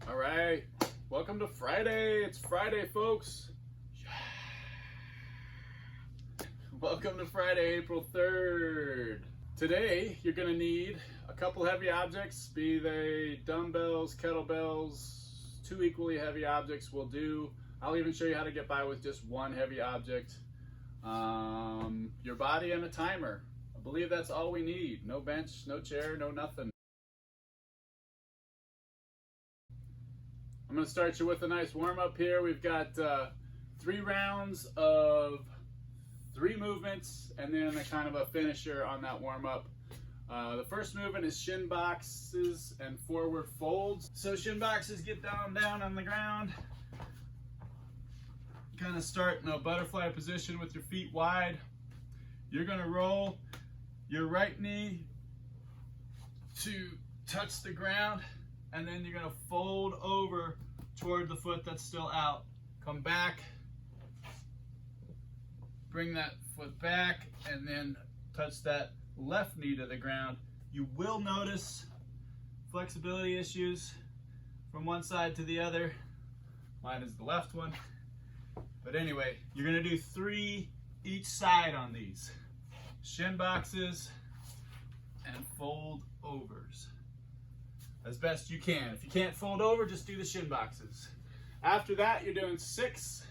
All right, welcome to Friday. It's Friday, folks. Welcome to Friday, April 3rd. Today, you're gonna need a couple heavy objects, be they dumbbells, kettlebells, 2 equally heavy objects will do. I'll even show you how to get by with just 1 heavy object. Your body and a timer. I believe that's all we need. No bench, no chair, no nothing. I'm going to start you with a nice warm-up here. We've got 3 rounds of 3 movements and then a kind of a finisher on that warm-up. The first movement is shin boxes and forward folds. So shin boxes, get down on the ground. Kind of start in a butterfly position with your feet wide. You're going to roll your right knee to touch the ground, and then you're going to fold over toward the foot that's still out. Come back, bring that foot back, and then touch that left knee to the ground. You will notice flexibility issues from one side to the other. Mine is the left one. But anyway, you're going to do 3 each side on these. Shin boxes and fold overs as best you can. If you can't fold over, just do the shin boxes. After that, you're doing 6,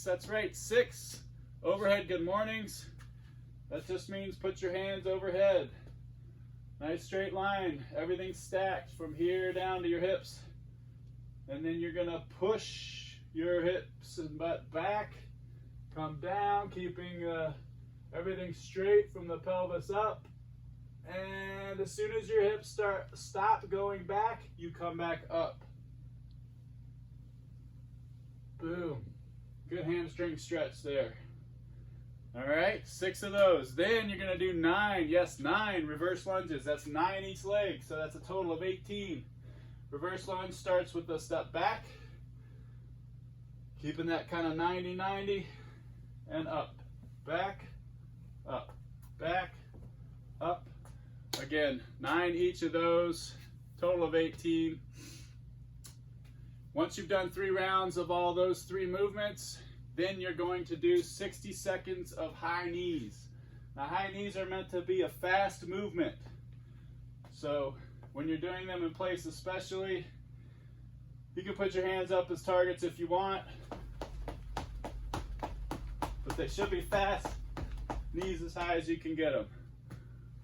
that's right, 6 overhead good mornings. That just means put your hands overhead. Nice straight line, everything stacked from here down to your hips. And then you're gonna push your hips and butt back, come down, keeping everything straight from the pelvis up. And as soon as your hips stop going back, you come back up. Boom. Good hamstring stretch there. All right, 6 of those. Then you're gonna do 9, yes, 9 reverse lunges. That's 9 each leg, so that's a total of 18. Reverse lunge starts with a step back, keeping that kind of 90-90, and up, back, up, back, up. Again, 9 each of those, total of 18. Once you've done 3 rounds of all those 3 movements, then you're going to do 60 seconds of high knees. Now, high knees are meant to be a fast movement. So when you're doing them in place especially, you can put your hands up as targets if you want, but they should be fast, knees as high as you can get them.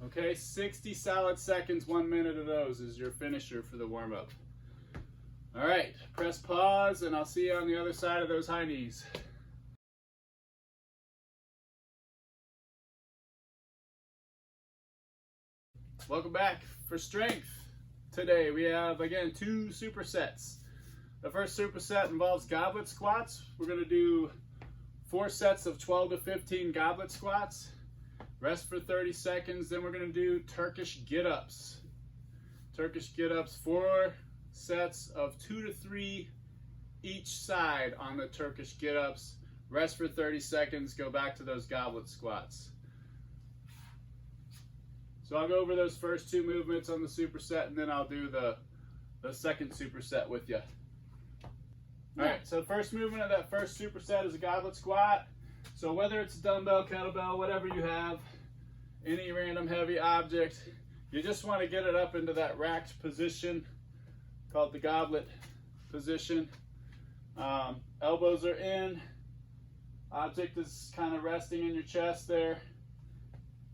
Okay, 60 solid seconds, 1 minute of those is your finisher for the warm-up. All right, press pause, and I'll see you on the other side of those high knees. Welcome back for strength. Today we have, again, 2 supersets. The first superset involves goblet squats. We're going to do 4 sets of 12 to 15 goblet squats. Rest for 30 seconds. Then we're going to do Turkish Get-ups. Turkish Get-ups, 4 sets of 2 to 3 each side on the Turkish Get-ups. Rest for 30 seconds. Go back to those goblet squats. So I'll go over those first 2 movements on the superset, and then I'll do the second superset with you. All right, so the first movement of that first superset is a goblet squat. So whether it's a dumbbell, kettlebell, whatever you have, any random heavy object, you just want to get it up into that racked position called the goblet position. Elbows are in, object is kind of resting in your chest there.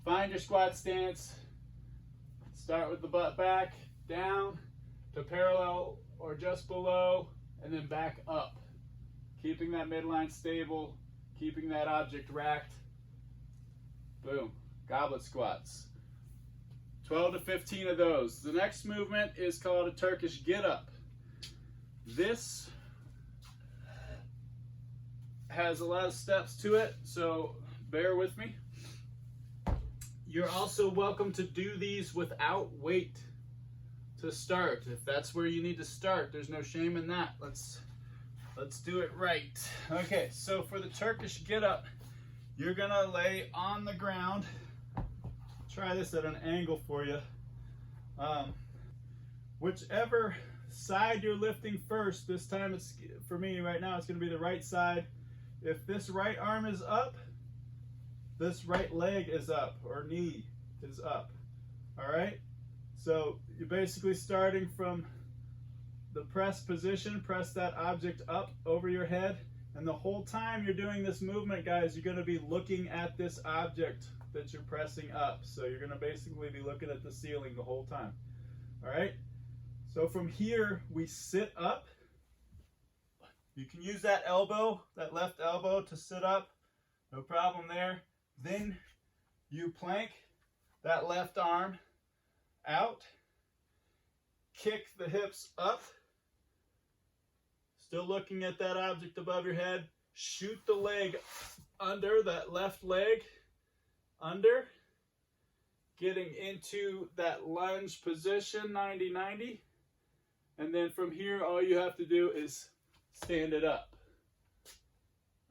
Find your squat stance. Start with the butt back, down to parallel or just below, and then back up. Keeping that midline stable, keeping that object racked. Boom, goblet squats. 12 to 15 of those. The next movement is called a Turkish Get-up. This has a lot of steps to it, so bear with me. You're also welcome to do these without weight to start. If that's where you need to start, there's no shame in that. Let's do it right. Okay, so for the Turkish Get-up, you're gonna lay on the ground. Try this at an angle for you. whichever side you're lifting first. This time it's, for me right now, it's going to be the right side. If this right arm is up, this right leg is up, or knee is up. All right, so you're basically starting from the press position. Press that object up over your head, and the whole time you're doing this movement, guys, you're going to be looking at this object that you're pressing up. So you're going to basically be looking at the ceiling the whole time. All right, so from here we sit up. You can use that elbow, that left elbow, to sit up, no problem there. Then you plank that left arm out, kick the hips up, still looking at that object above your head, shoot the leg under, that left leg under, getting into that lunge position, 90-90, and then from here all you have to do is stand it up.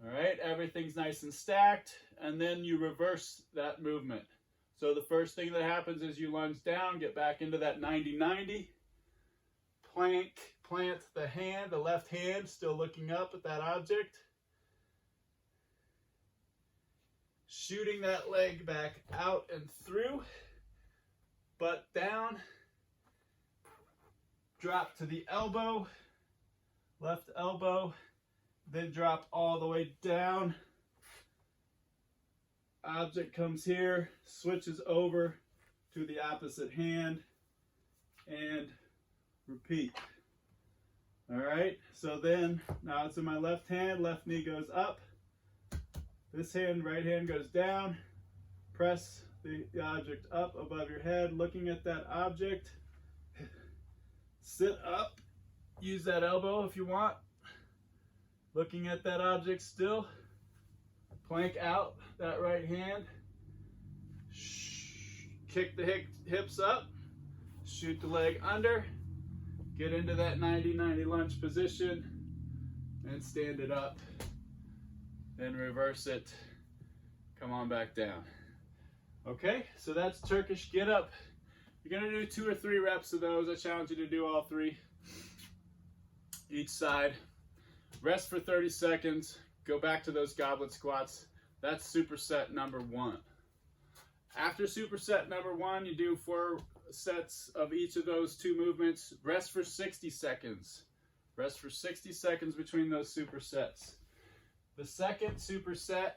All right, everything's nice and stacked, and then you reverse that movement. So the first thing that happens is you lunge down, get back into that 90-90, plank, plant the hand, the left hand, still looking up at that object, shooting that leg back out and through, butt down, drop to the elbow, left elbow, then drop all the way down. Object comes here, switches over to the opposite hand, and repeat. All right, so then now it's in my left hand, left knee goes up, this hand, right hand goes down, press the object up above your head, looking at that object, sit up, use that elbow if you want, looking at that object still, plank out that right hand, kick the hips up, shoot the leg under, get into that 90-90 lunge position, and stand it up, then reverse it, come on back down. Okay, so that's Turkish Get-Up. You're gonna do 2 or 3 reps of those. I challenge you to do all 3, each side. Rest for 30 seconds, go back to those goblet squats. That's superset number 1. After superset number 1, you do 4 sets of each of those 2 movements. Rest for 60 seconds. Rest for 60 seconds between those supersets. The second superset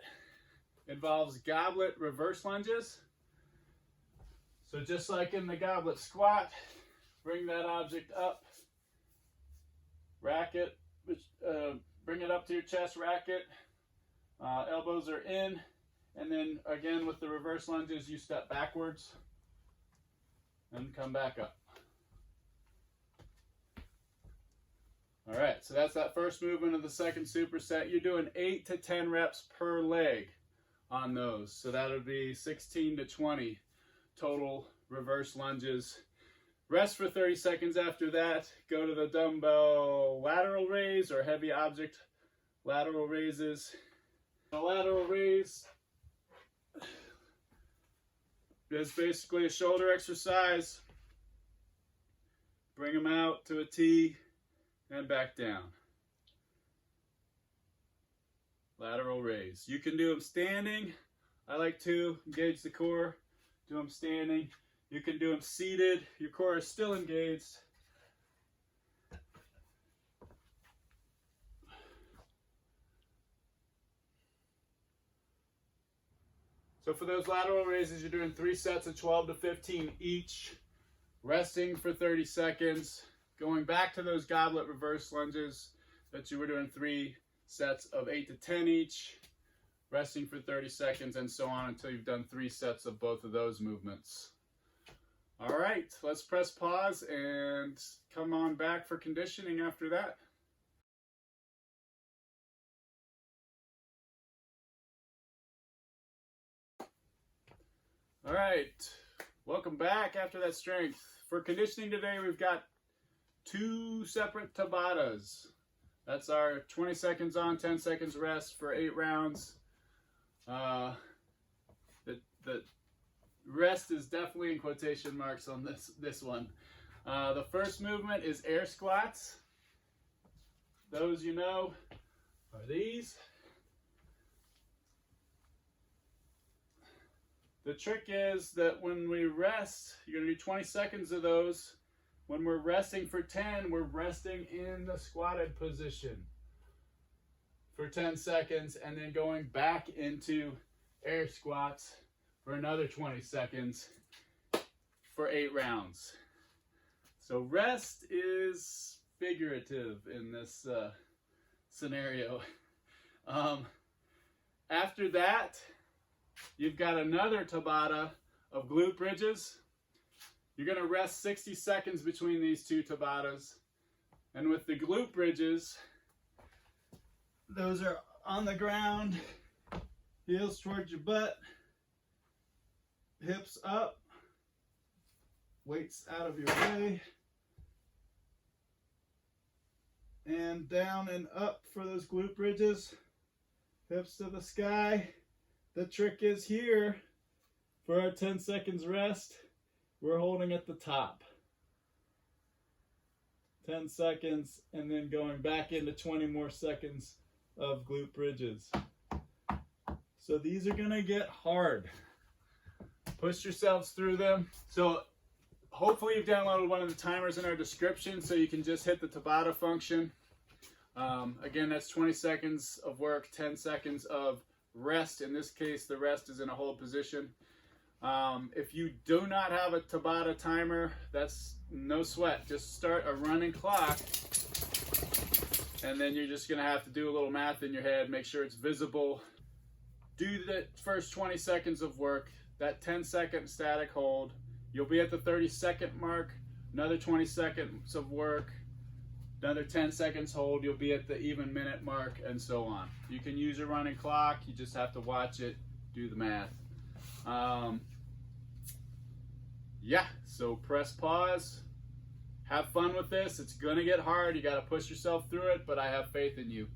involves goblet reverse lunges. So just like in the goblet squat, bring that object up, rack it, bring it up to your chest, rack it, elbows are in, and then again with the reverse lunges you step backwards and come back up. All right, so that's that first movement of the second superset. You're doing 8 to 10 reps per leg on those, so that would be 16 to 20 total reverse lunges. Rest for 30 seconds after that. Go to the dumbbell lateral raise or heavy object lateral raises. The lateral raise is basically a shoulder exercise. Bring them out to a T and back down. Lateral raise. You can do them standing. I like to engage the core. Do them standing. You can do them seated. Your core is still engaged. So for those lateral raises, you're doing 3 sets of 12 to 15 each, resting for 30 seconds, going back to those goblet reverse lunges that you were doing 3 sets of 8 to 10 each, resting for 30 seconds, and so on until you've done 3 sets of both of those movements. All right, let's press pause and come on back for conditioning after that. All right, welcome back after that strength. For conditioning today, we've got 2 separate Tabatas. That's our 20 seconds on, 10 seconds rest for 8 rounds. The rest is definitely in quotation marks on this one. The first movement is air squats. Those you know are these. The trick is that when we rest, you're going to do 20 seconds of those. When we're resting for 10, we're resting in the squatted position for 10 seconds and then going back into air squats for another 20 seconds for 8 rounds. So rest is figurative in this scenario. After that, you've got another Tabata of glute bridges. You're going to rest 60 seconds between these two Tabatas. And with the glute bridges, those are on the ground, heels towards your butt, hips up, weights out of your way, and down and up for those glute bridges, hips to the sky. The trick is here, for our 10 seconds rest, we're holding at the top. 10 seconds and then going back into 20 more seconds of glute bridges. So these are gonna get hard. Push yourselves through them. So hopefully you've downloaded one of the timers in our description so you can just hit the Tabata function. Again, that's 20 seconds of work, 10 seconds of rest. In this case, the rest is in a hold position. If you do not have a Tabata timer, that's no sweat. Just start a running clock, and then you're just going to have to do a little math in your head, make sure it's visible. Do the first 20 seconds of work, that 10-second static hold. You'll be at the 30-second mark, another 20 seconds of work, another 10 seconds hold, you'll be at the even minute mark, and so on. You can use a running clock, you just have to watch it, do the math. Yeah, so press pause, have fun with this. It's gonna get hard, you gotta push yourself through it, but I have faith in you.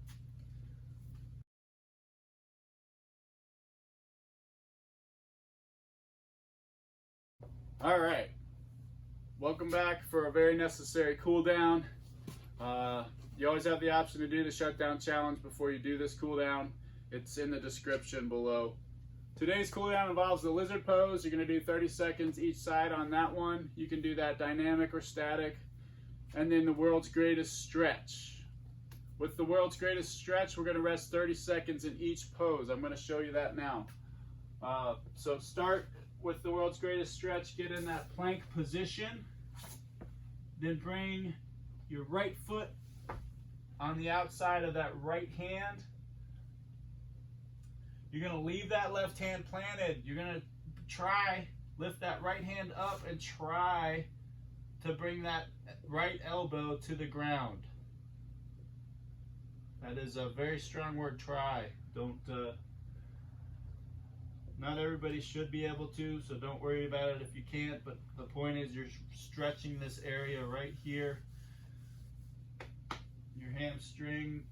All right, welcome back for a very necessary cool down. You always have the option to do the shutdown challenge before you do this cool down. It's in the description below. Today's cool down involves the lizard pose. You're going to do 30 seconds each side on that one. You can do that dynamic or static. And then the world's greatest stretch. With the world's greatest stretch, we're going to rest 30 seconds in each pose. I'm going to show you that now. So start with the world's greatest stretch. Get in that plank position. Then bring your right foot on the outside of that right hand. You're going to leave that left hand planted. You're going to lift that right hand up and try to bring that right elbow to the ground. That is a very strong word, try. Not everybody should be able to, so don't worry about it if you can't, but the point is you're stretching this area right here. Your hamstring,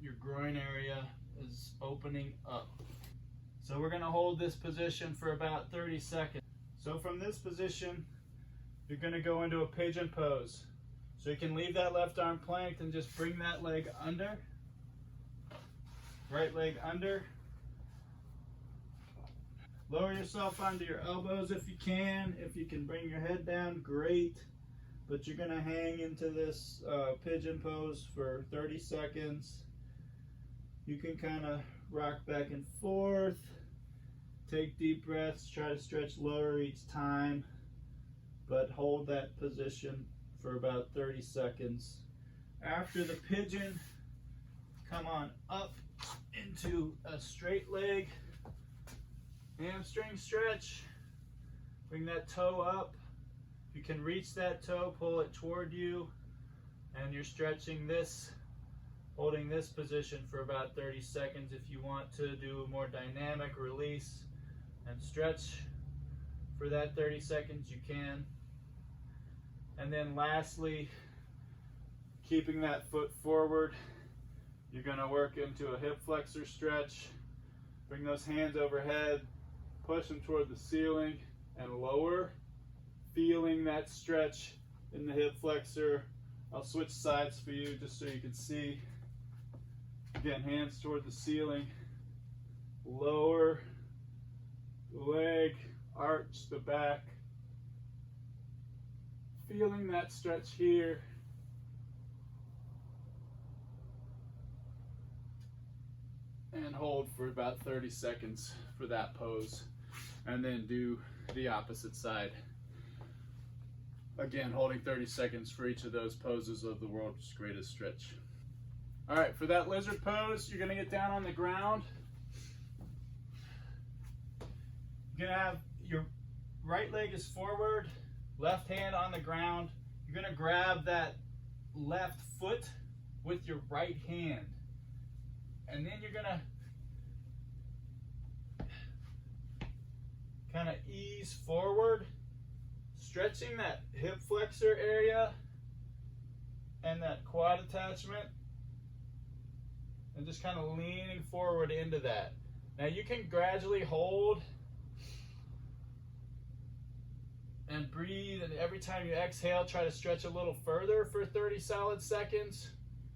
your groin area is opening up. So we're going to hold this position for about 30 seconds. So from this position, you're going to go into a pigeon pose. So you can leave that left arm planked and just bring that leg under. Right leg under. Lower yourself onto your elbows if you can. If you can bring your head down, great. But you're going to hang into this pigeon pose for 30 seconds. You can kind of rock back and forth. Take deep breaths. Try to stretch lower each time. But hold that position for about 30 seconds. After the pigeon, come on up into a straight leg. Hamstring stretch. Bring that toe up. If you can reach that toe, pull it toward you. And you're stretching this, holding this position for about 30 seconds. If you want to do a more dynamic release and stretch for that 30 seconds, you can. And then lastly, keeping that foot forward, you're going to work into a hip flexor stretch. Bring those hands overhead, push them toward the ceiling and lower, feeling that stretch in the hip flexor. I'll switch sides for you just so you can see. Again, hands toward the ceiling. Lower the leg, arch the back. Feeling that stretch here. And hold for about 30 seconds for that pose. And then do the opposite side. Again, holding 30 seconds for each of those poses of the world's greatest stretch. All right, for that lizard pose, you're gonna get down on the ground. You're gonna have your right leg is forward, left hand on the ground. You're gonna grab that left foot with your right hand. And then you're gonna kind of ease forward, stretching that hip flexor area and that quad attachment, and just kind of leaning forward into that. Now you can gradually hold and breathe, and every time you exhale, try to stretch a little further for 30 solid seconds.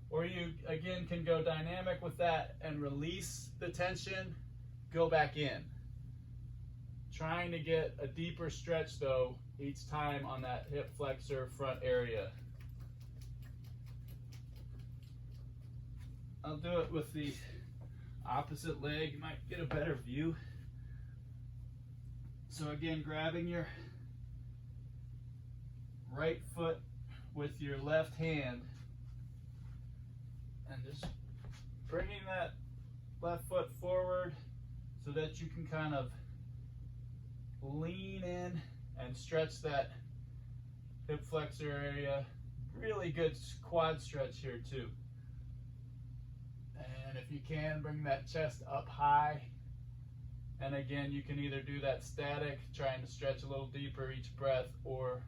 Or you, again, can go dynamic with that and release the tension, go back in. Trying to get a deeper stretch, though, each time on that hip flexor front area. I'll do it with the opposite leg. You might get a better view. So again, grabbing your right foot with your left hand, and just bringing that left foot forward so that you can kind of lean in and stretch that hip flexor area. Really good quad stretch here too. And if you can, bring that chest up high. And again, you can either do that static, trying to stretch a little deeper each breath, or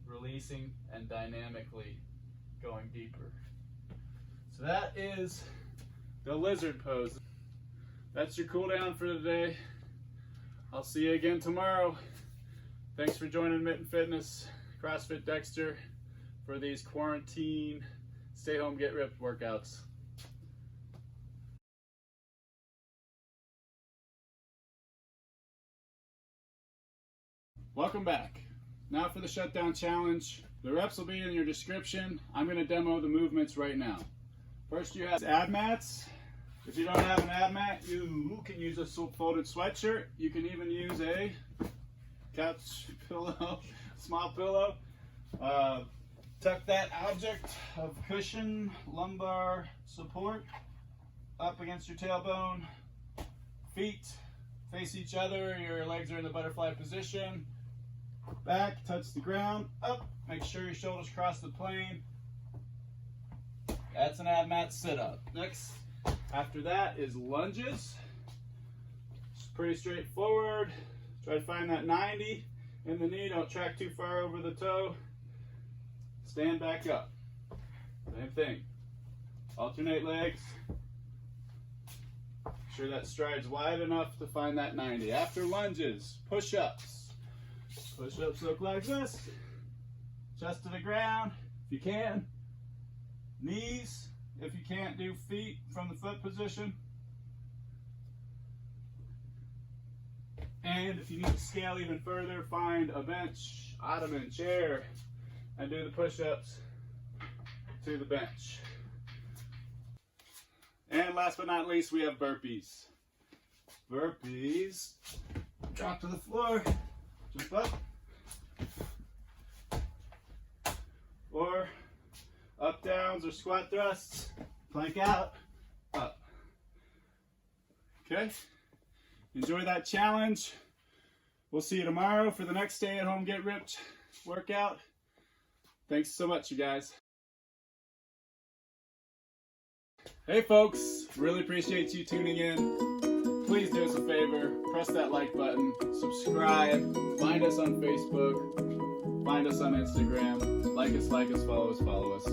releasing and dynamically going deeper. So that is the lizard pose. That's your cool down for today. I'll see you again tomorrow. Thanks for joining Mitten Fitness, CrossFit Dexter, for these quarantine, stay home, get ripped workouts. Welcome back. Now for the shutdown challenge. The reps will be in your description. I'm going to demo the movements right now. First, you have ab mats. If you don't have an ab mat, you can use a folded sweatshirt. You can even use a couch pillow, small pillow. Tuck that object of cushion, lumbar support up against your tailbone. Feet face each other. Your legs are in the butterfly position. Back, touch the ground, up. Make sure your shoulders cross the plane. That's an ab mat sit-up. Next, after that is lunges. It's pretty straightforward. Try to find that 90 in the knee. Don't track too far over the toe. Stand back up. Same thing. Alternate legs. Make sure that stride's wide enough to find that 90. After lunges, push-ups. Push-ups look like this. Chest to the ground, if you can. Knees, if you can't do feet from the foot position. And if you need to scale even further, find a bench, ottoman, chair, and do the push-ups to the bench. And last but not least, we have burpees. Burpees, drop to the floor, jump up, or up downs or squat thrusts, plank out, up. Okay, enjoy that challenge. We'll see you tomorrow for the next stay at home get ripped workout. Thanks so much, you guys. Hey folks, really appreciate you tuning in. Please do us a favor, press that like button, subscribe, find us on Facebook, find us on Instagram, like us, follow us.